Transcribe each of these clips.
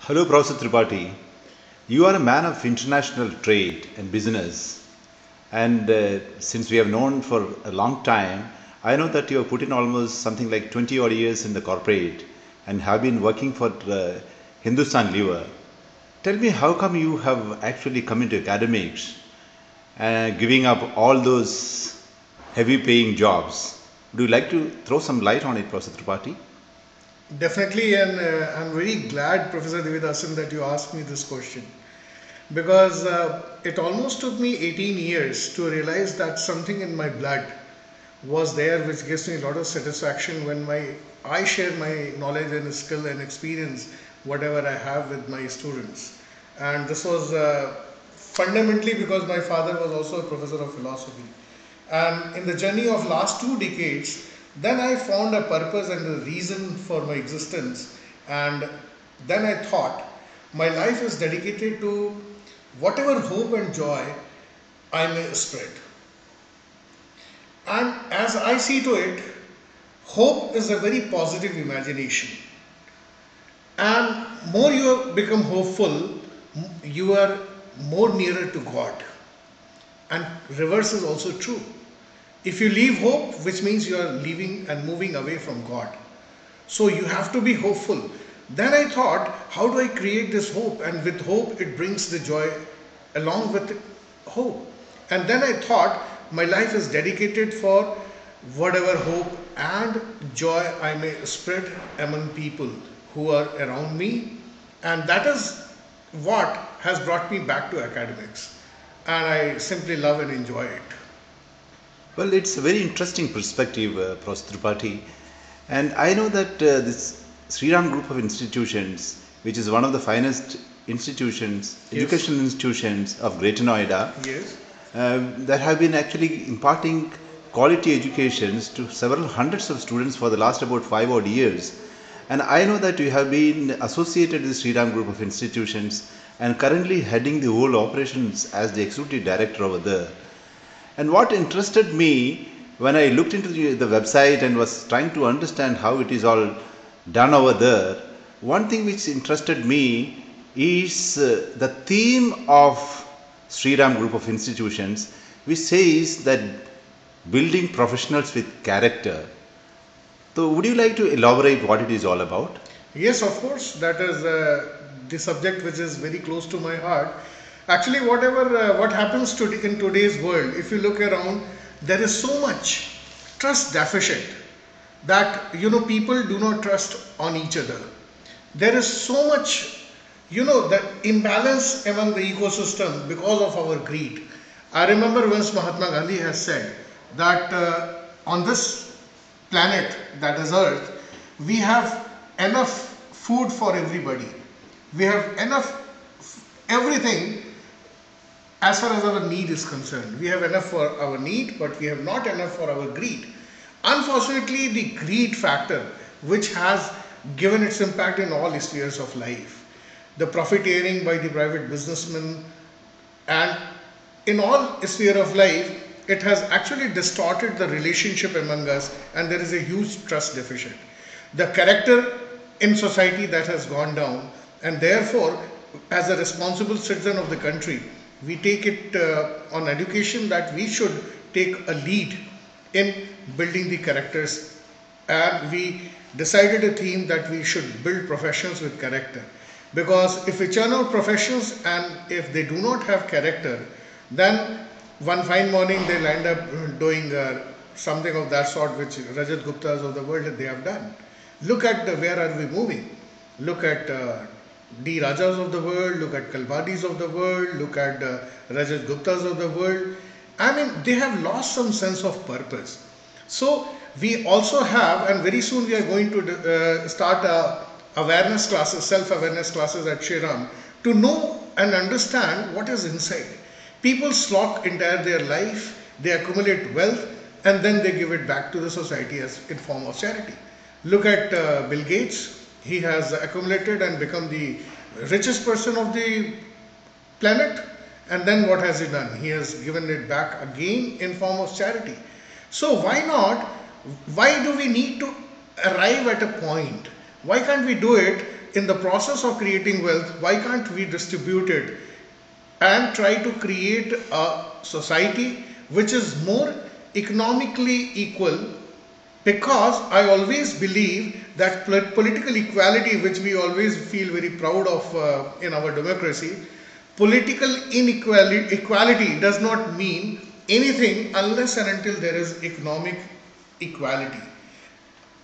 Hello, Professor Tripathi. You are a man of international trade and business. And since we have known for a long time, I know that you have put in almost something like 20 odd years in the corporate and have been working for Hindustan Lever. Tell me, how come you have actually come into academics, giving up all those heavy paying jobs? Would you like to throw some light on it, Professor Tripathi? Definitely, and I'm very glad, Professor Devidasan, that you asked me this question because it almost took me 18 years to realize that something in my blood was there which gives me a lot of satisfaction when I share my knowledge and skill and experience whatever I have with my students. And this was fundamentally because my father was also a professor of philosophy. And in the journey of last 2 decades, then I found a purpose and a reason for my existence. And then I thought my life is dedicated to whatever hope and joy I may spread. And as I see to it, hope is a very positive imagination. And more you become hopeful, you are more nearer to God. And reverse is also true. If you leave hope, which means you are leaving and moving away from God. So you have to be hopeful. Then I thought, how do I create this hope? And with hope, it brings the joy along with hope. And then I thought, my life is dedicated for whatever hope and joy I may spread among people who are around me. And that is what has brought me back to academics. And I simply love and enjoy it. Well, it's a very interesting perspective, Professor Tripathi. And I know that this Sriram Group of institutions, which is one of the finest institutions, Yes, educational institutions of Greater Noida, yes. that have been actually imparting quality educations to several hundreds of students for the last about 5 odd years. And I know that you have been associated with Sriram Group of institutions and currently heading the whole operations as the executive director over there. And what interested me when I looked into the website and was trying to understand how it is all done over there, one thing which interested me is the theme of Sriram Group of Institutions, which says that building professionals with character. So, would you like to elaborate what it is all about? Yes, of course. That is the subject which is very close to my heart. Actually, what happens today in today's world, if you look around, there is so much trust deficit that people do not trust on each other. There is so much that imbalance among the ecosystem because of our greed. I remember once Mahatma Gandhi has said that on this planet, that is Earth, we have enough food for everybody. We have enough everything as far as our need is concerned. We have enough for our need, but we have not enough for our greed. Unfortunately, the greed factor, which has given its impact in all spheres of life, the profiteering by the private businessmen, and in all sphere of life, it has actually distorted the relationship among us, and there is a huge trust deficit. The character in society that has gone down, and therefore, as a responsible citizen of the country, we take it on education that we should take a lead in building the characters, and we decided a theme that we should build professions with character, because if we churn out professions and if they do not have character, then one fine morning they'll end up doing something of that sort which Rajat Guptas of the world they have done. Look at where are we moving. Look at D. Rajas of the world, look at Kalbadis of the world, look at Rajat Guptas of the world. I mean, they have lost some sense of purpose. So we also have, and very soon we are going to start awareness classes, self-awareness classes at Shriram to know and understand what is inside. People slog entire their life, they accumulate wealth, and then they give it back to the society as in form of charity. Look at Bill Gates. He has accumulated and become the richest person of the planet. And then what has he done? He has given it back again in form of charity. So why not? Why do we need to arrive at a point? Why can't we do it in the process of creating wealth, why can't we distribute it and try to create a society which is more economically equal? Because I always believe that political equality, which we always feel very proud of in our democracy, political equality does not mean anything unless and until there is economic equality.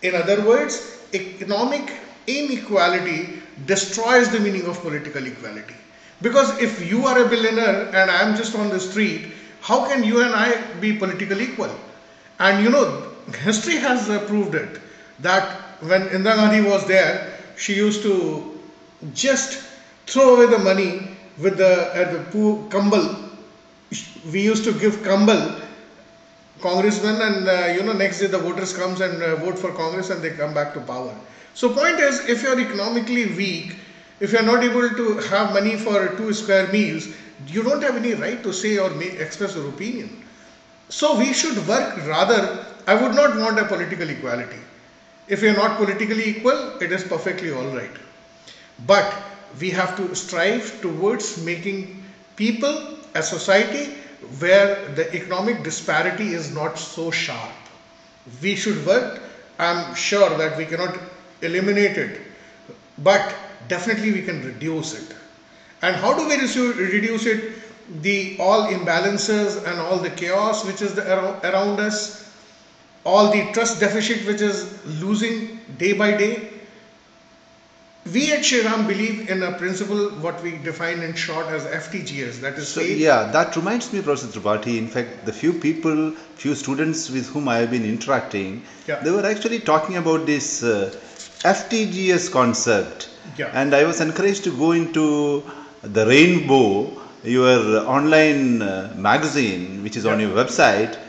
In other words, economic inequality destroys the meaning of political equality. Because if you are a billionaire and I am just on the street, how can you and I be politically equal? And you know, history has proved it, that when Indira Gandhi was there, she used to just throw away the money with the poor Kambal. We used to give Kambal congressman, and you know, next day the voters comes and vote for Congress and they come back to power. So point is, if you are economically weak, if you are not able to have money for 2 square meals, you don't have any right to say or express your opinion. So we should work rather. I would not want a political equality. If you are not politically equal, it is perfectly all right. But we have to strive towards making people a society where the economic disparity is not so sharp. We should work. I'm sure that we cannot eliminate it, but definitely we can reduce it. And how do we reduce it? The all imbalances and all the chaos which is around us, all the trust deficit which is losing day by day. We at Shri Ram believe in a principle what we define in short as FTGS, that is faith. Yeah, that reminds me, Professor Tripathi. In fact, the few students with whom I have been interacting, they were actually talking about this FTGS concept. And I was encouraged to go into the Rainbow, your online magazine, which is on your website.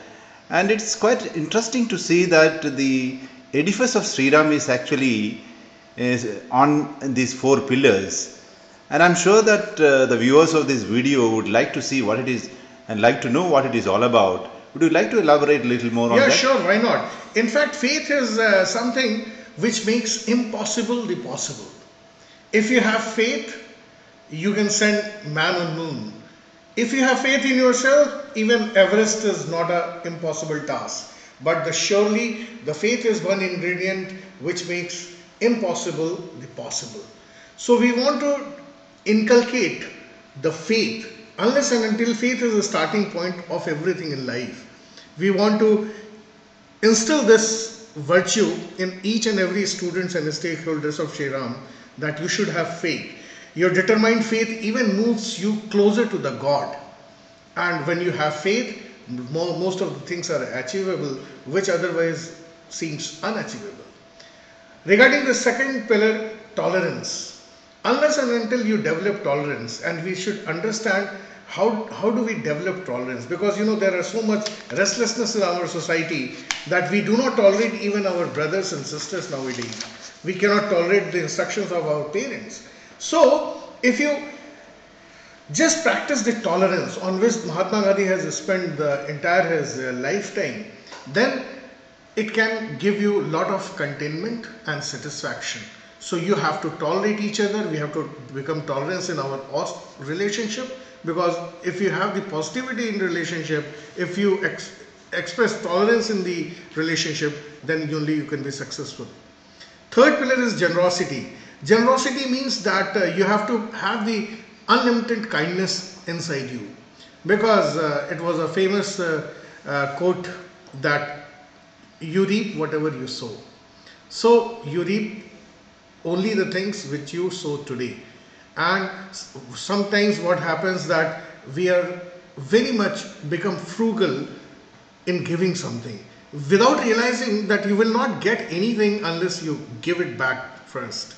And it's quite interesting to see that the edifice of Sri Ram is actually on these 4 pillars. And I'm sure that the viewers of this video would like to see what it is and like to know what it is all about. Would you like to elaborate a little more on that? Yeah, sure, why not? In fact, faith is something which makes impossible the possible. If you have faith, you can send man on moon. If you have faith in yourself, even Everest is not an impossible task. But surely the faith is one ingredient which makes impossible the possible. So we want to inculcate the faith. Unless and until faith is the starting point of everything in life, we want to instill this virtue in each and every students and stakeholders of Shri Ram, that you should have faith. Your determined faith even moves you closer to the God. And when you have faith, most of the things are achievable which otherwise seems unachievable. Regarding the second pillar, tolerance. Unless and until you develop tolerance, and we should understand how do we develop tolerance, because you know there are so much restlessness in our society that we do not tolerate even our brothers and sisters nowadays. We cannot tolerate the instructions of our parents. So if you just practice the tolerance on which Mahatma Gandhi has spent the entire his lifetime, then it can give you a lot of contentment and satisfaction. So you have to tolerate each other. We have to become tolerant in our relationship, because if you have the positivity in relationship, if you express tolerance in the relationship, then only you can be successful. Third pillar is generosity. Generosity means that you have to have the unlimited kindness inside you, because it was a famous quote that you reap whatever you sow. So you reap only the things which you sow today. And sometimes what happens that we are very much become frugal in giving something without realizing that you will not get anything unless you give it back first.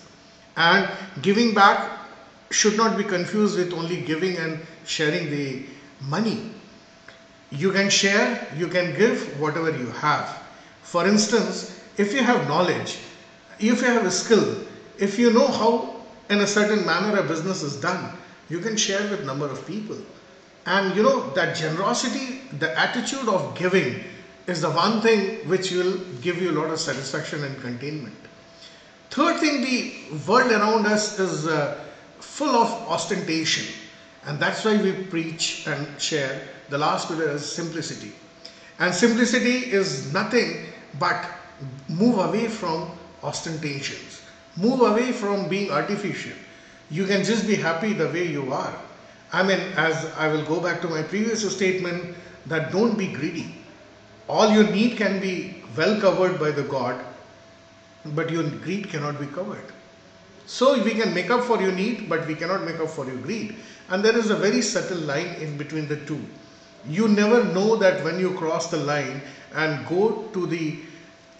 And giving back should not be confused with only giving and sharing the money. You can share, you can give whatever you have. For instance, if you have knowledge, if you have a skill, if you know how in a certain manner a business is done, you can share with number of people. And you know that generosity, the attitude of giving is the one thing which will give you a lot of satisfaction and contentment. Third thing, the world around us is full of ostentation, and that's why we preach and share. The last pillar is simplicity, and simplicity is nothing but move away from ostentations, move away from being artificial. You can just be happy the way you are. I mean, as I will go back to my previous statement, that don't be greedy. All your need can be well covered by the God, but your greed cannot be covered. So we can make up for your need, but we cannot make up for your greed. And there is a very subtle line in between the two. You never know that when you cross the line and go to the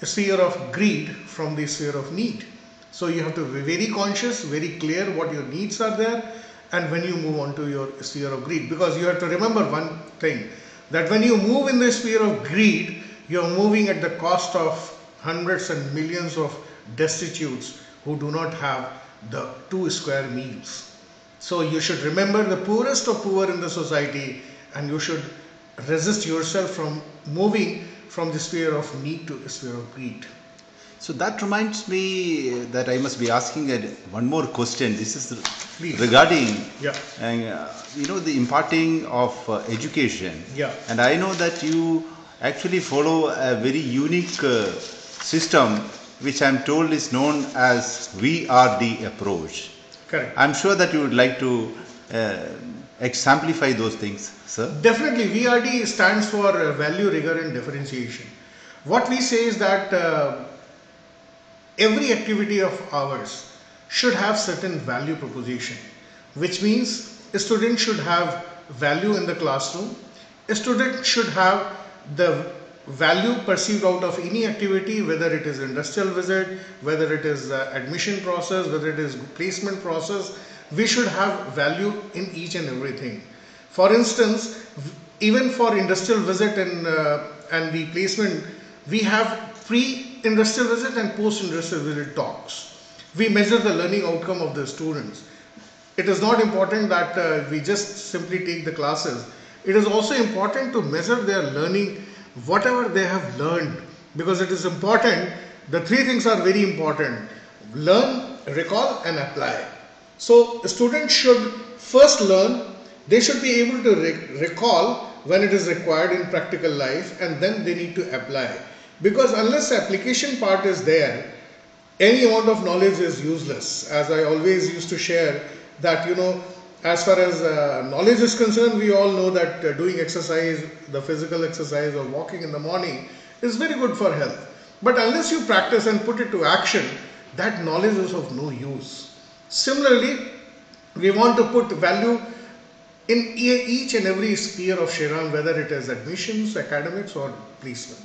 sphere of greed from the sphere of need. So you have to be very conscious, very clear what your needs are there, and when you move on to your sphere of greed. Because you have to remember one thing, that when you move in the sphere of greed, you are moving at the cost of hundreds and millions of destitutes who do not have the 2 square meals. So you should remember the poorest of poor in the society, and you should resist yourself from moving from the sphere of need to the sphere of greed. So that reminds me that I must be asking one more question. This is Please. regarding Yeah. the imparting of education. Yeah. And I know that you actually follow a very unique system, which I'm told is known as VRD approach. Correct. I'm sure that you would like to exemplify those things, sir. Definitely, VRD stands for value, rigor, and differentiation. What we say is that every activity of ours should have certain value proposition, which means a student should have value in the classroom. A student should have the value perceived out of any activity, whether it is industrial visit, whether it is admission process, whether it is placement process. We should have value in each and everything. For instance, even for industrial visit and the placement, we have pre-industrial visit and post-industrial visit talks. We measure the learning outcome of the students. It is not important that we just simply take the classes. It is also important to measure their learning, whatever they have learned, because it is important. The 3 things are very important: learn, recall, and apply. So a student should first learn, they should be able to recall when it is required in practical life, and then they need to apply. Because unless the application part is there, any amount of knowledge is useless. As I always used to share that, as far as knowledge is concerned, we all know that doing exercise, the physical exercise or walking in the morning is very good for health. But unless you practice and put it to action, that knowledge is of no use. Similarly, we want to put value in each and every sphere of Shriram, whether it is admissions, academics, or placement.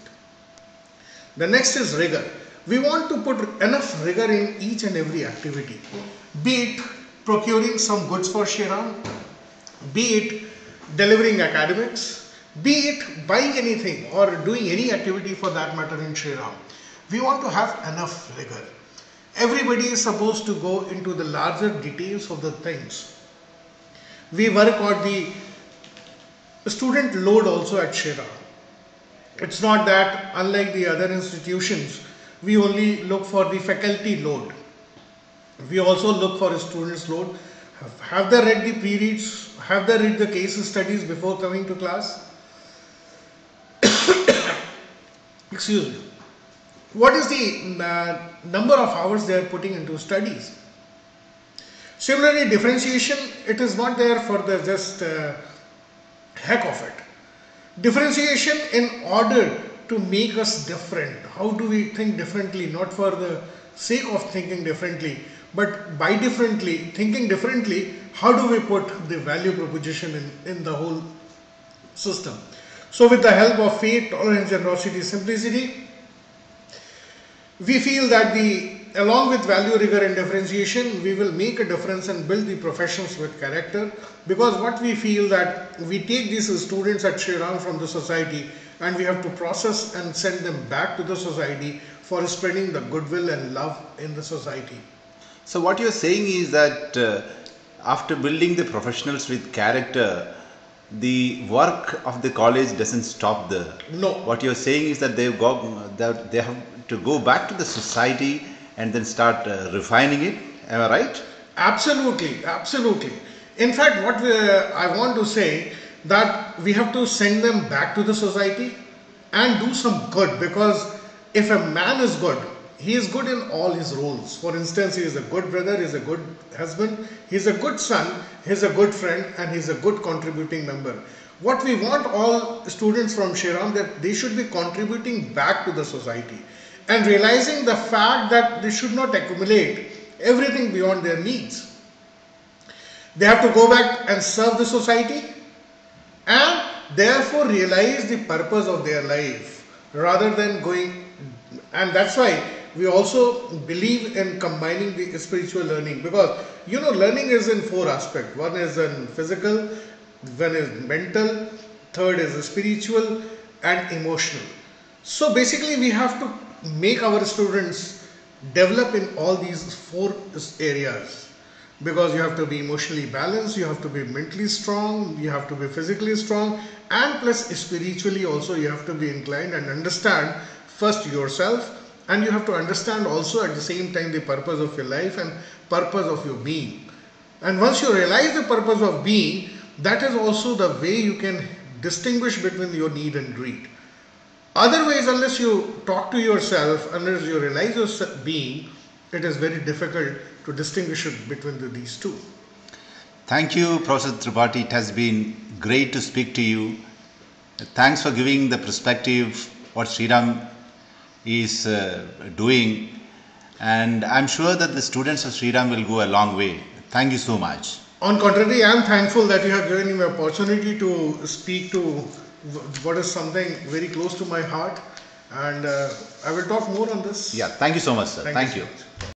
The next is rigor. We want to put enough rigor in each and every activity, be it procuring some goods for Shriram, be it delivering academics, be it buying anything or doing any activity for that matter in Shriram. We want to have enough rigor. Everybody is supposed to go into the larger details of the things. We work on the student load also at Shriram. It's not that, unlike the other institutions, we only look for the faculty load. We also look for a student's load. Have they read the pre-reads? Have they read the case studies before coming to class? Excuse me. What is the number of hours they are putting into studies? Similarly, differentiation, it is not there for the just heck of it. Differentiation in order to make us different. How do we think differently? Not for the sake of thinking differently, but by thinking differently, how do we put the value proposition in the whole system? So with the help of faith, tolerance, generosity, simplicity, we feel that along with value, rigor and differentiation, we will make a difference and build the professions with character. Because what we feel that we take these students at Shriram from the society and we have to process and send them back to the society for spreading the goodwill and love in the society. So what you're saying is that after building the professionals with character, the work of the college doesn't stop there. No. What you're saying is that they have to go back to the society and then start refining it. Am I right? Absolutely, absolutely. In fact, I want to say that we have to send them back to the society and do some good, because if a man is good, he is good in all his roles. For instance, he is a good brother, he is a good husband, he is a good son, he is a good friend, and he is a good contributing member. What we want all students from Shriram, that they should be contributing back to the society and realizing the fact that they should not accumulate everything beyond their needs. They have to go back and serve the society and therefore realize the purpose of their life rather than going. And that's why we also believe in combining the spiritual learning, because learning is in four aspects. One is in physical, one is mental, third is spiritual, and emotional. So basically we have to make our students develop in all these four areas, because you have to be emotionally balanced, you have to be mentally strong, you have to be physically strong, and plus spiritually also you have to be inclined and understand first yourself, and you have to understand also at the same time the purpose of your life and purpose of your being. And once you realize the purpose of being, that is also the way you can distinguish between your need and greed. Otherwise, unless you talk to yourself, unless you realize your being, it is very difficult to distinguish it between these two. Thank you, Professor Tripathi. It has been great to speak to you. Thanks for giving the perspective what Shriram is doing, and I'm sure that the students of Shriram will go a long way. Thank you so much. On contrary, I am thankful that you have given me an opportunity to speak to what is something very close to my heart, and I will talk more on this. Yeah, thank you so much, sir. Thank you. So much.